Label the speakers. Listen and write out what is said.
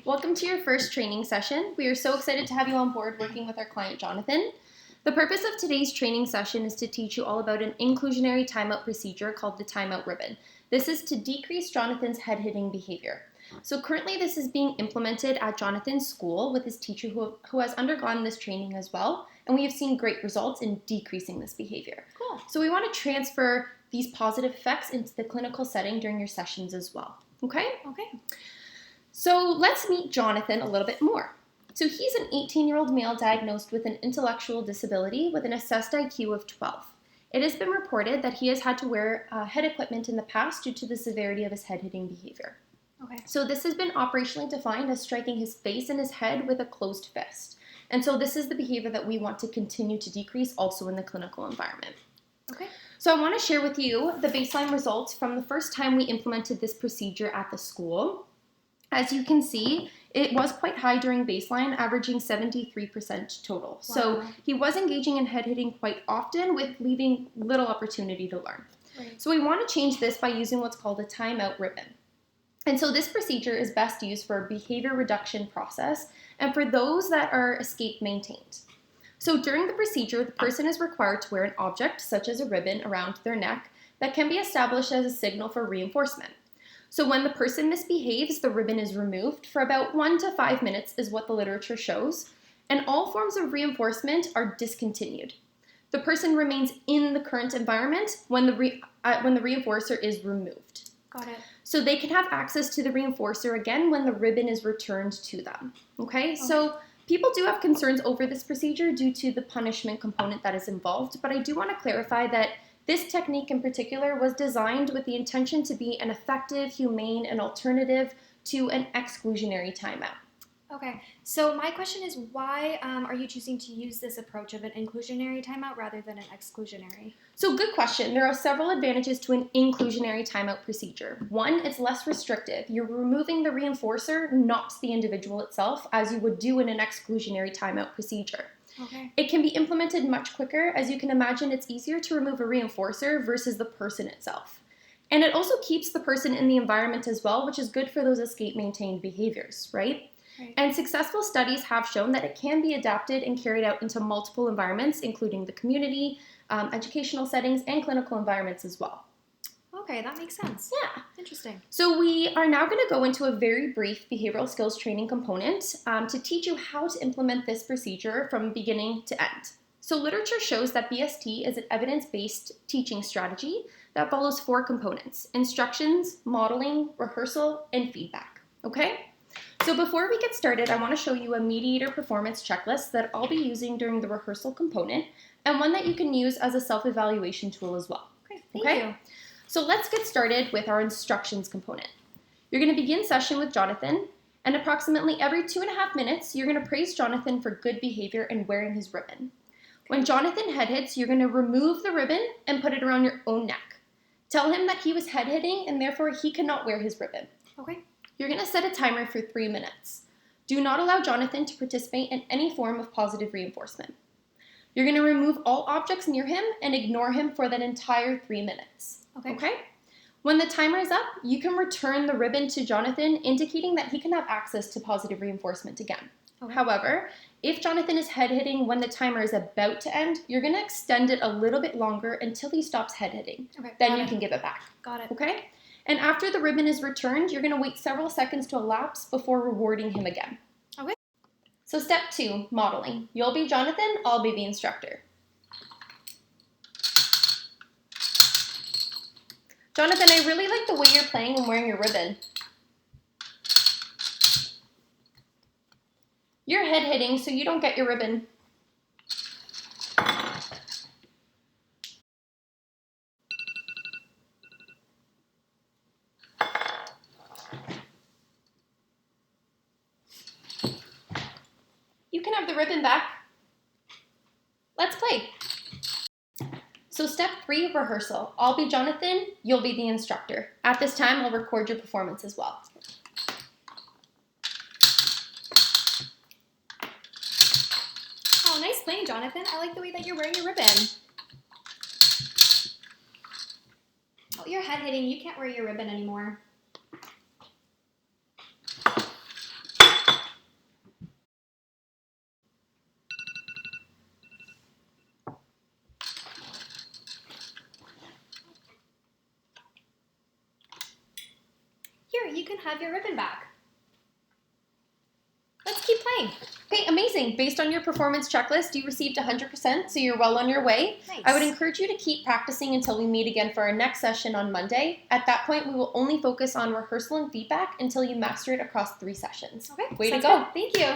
Speaker 1: Welcome to your first training session. We are so excited to have you on board working with our client, Jonathan. The purpose of today's training session is to teach you all about an inclusionary timeout procedure called the timeout ribbon. This is to decrease Jonathan's head-hitting behavior. So currently this is being implemented at Jonathan's school with his teacher who has undergone this training as well, and we have seen great results in decreasing this behavior.
Speaker 2: Cool.
Speaker 1: So we want to transfer these positive effects into the clinical setting during your sessions as well. Okay?
Speaker 2: Okay.
Speaker 1: So let's meet Jonathan a little bit more. So he's an 18-year-old male diagnosed with an intellectual disability with an assessed IQ of 12. It has been reported that he has had to wear head equipment in the past due to the severity of his head-hitting behavior.
Speaker 2: Okay.
Speaker 1: So this has been operationally defined as striking his face and his head with a closed fist. And so this is the behavior that we want to continue to decrease also in the clinical environment.
Speaker 2: Okay.
Speaker 1: So I want to share with you the baseline results from the first time we implemented this procedure at the school. As you can see, it was quite high during baseline, averaging 73% total. Wow. So he was engaging in head hitting quite often with leaving little opportunity to learn.
Speaker 2: Right.
Speaker 1: So we want to change this by using what's called a timeout ribbon. And so this procedure is best used for a behavior reduction process and for those that are escape maintained. So during the procedure, the person is required to wear an object, such as a ribbon, around their neck that can be established as a signal for reinforcement. So when the person misbehaves, the ribbon is removed for about 1 to 5 minutes is what the literature shows, and all forms of reinforcement are discontinued. The person remains in the current environment when the reinforcer is removed.
Speaker 2: Got it.
Speaker 1: So they can have access to the reinforcer again when the ribbon is returned to them. Okay? So people do have concerns over this procedure due to the punishment component that is involved, but I do want to clarify that this technique in particular was designed with the intention to be an effective, humane, and alternative to an exclusionary timeout.
Speaker 2: Okay, so my question is, why are you choosing to use this approach of an inclusionary timeout rather than an exclusionary?
Speaker 1: So good question. There are several advantages to an inclusionary timeout procedure. One, it's less restrictive. You're removing the reinforcer, not the individual itself, as you would do in an exclusionary timeout procedure.
Speaker 2: Okay.
Speaker 1: It can be implemented much quicker. As you can imagine, it's easier to remove a reinforcer versus the person itself. And it also keeps the person in the environment as well, which is good for those escape-maintained behaviors, right?
Speaker 2: Right.
Speaker 1: And successful studies have shown that it can be adapted and carried out into multiple environments, including the community, educational settings, and clinical environments as well.
Speaker 2: Okay, that makes sense.
Speaker 1: Yeah.
Speaker 2: Interesting.
Speaker 1: So we are now going to go into a very brief behavioral skills training component to teach you how to implement this procedure from beginning to end. So literature shows that BST is an evidence-based teaching strategy that follows 4 components: instructions, modeling, rehearsal, and feedback. Okay? So before we get started, I want to show you a mediator performance checklist that I'll be using during the rehearsal component, and one that you can use as a self-evaluation tool as well.
Speaker 2: Great, thank you.
Speaker 1: So let's get started with our instructions component. You're going to begin session with Jonathan, and approximately every 2.5 minutes, you're going to praise Jonathan for good behavior and wearing his ribbon. When Jonathan head hits, you're going to remove the ribbon and put it around your own neck. Tell him that he was head hitting and therefore he cannot wear his ribbon.
Speaker 2: Okay.
Speaker 1: You're going to set a timer for 3 minutes. Do not allow Jonathan to participate in any form of positive reinforcement. You're going to remove all objects near him and ignore him for that entire 3 minutes. Okay? When the timer is up, you can return the ribbon to Jonathan, indicating that he can have access to positive reinforcement again.
Speaker 2: Okay.
Speaker 1: However, if Jonathan is head hitting when the timer is about to end, you're going to extend it a little bit longer until he stops head hitting.
Speaker 2: Okay.
Speaker 1: Then you can give it back.
Speaker 2: Got it.
Speaker 1: Okay? And after the ribbon is returned, you're going to wait several seconds to elapse before rewarding him again.
Speaker 2: Okay.
Speaker 1: So step 2, modeling. You'll be Jonathan, I'll be the instructor. Jonathan, I really like the way you're playing and wearing your ribbon. You're head hitting, so you don't get your ribbon. You can have the ribbon back. Let's play. So step 3, rehearsal. I'll be Jonathan, you'll be the instructor. At this time, I'll record your performance as well.
Speaker 2: Oh, nice playing, Jonathan. I like the way that you're wearing your ribbon. Oh, you're head hitting. You can't wear your ribbon anymore. can have your ribbon back. Let's keep playing.
Speaker 1: Okay, amazing. Based on your performance checklist, you received 100%, so you're well on your way.
Speaker 2: Nice.
Speaker 1: I would encourage you to keep practicing until we meet again for our next session on Monday. At that point, we will only focus on rehearsal and feedback until you master it across 3 sessions.
Speaker 2: Okay,
Speaker 1: Way to
Speaker 2: sounds
Speaker 1: go.
Speaker 2: good. Thank you.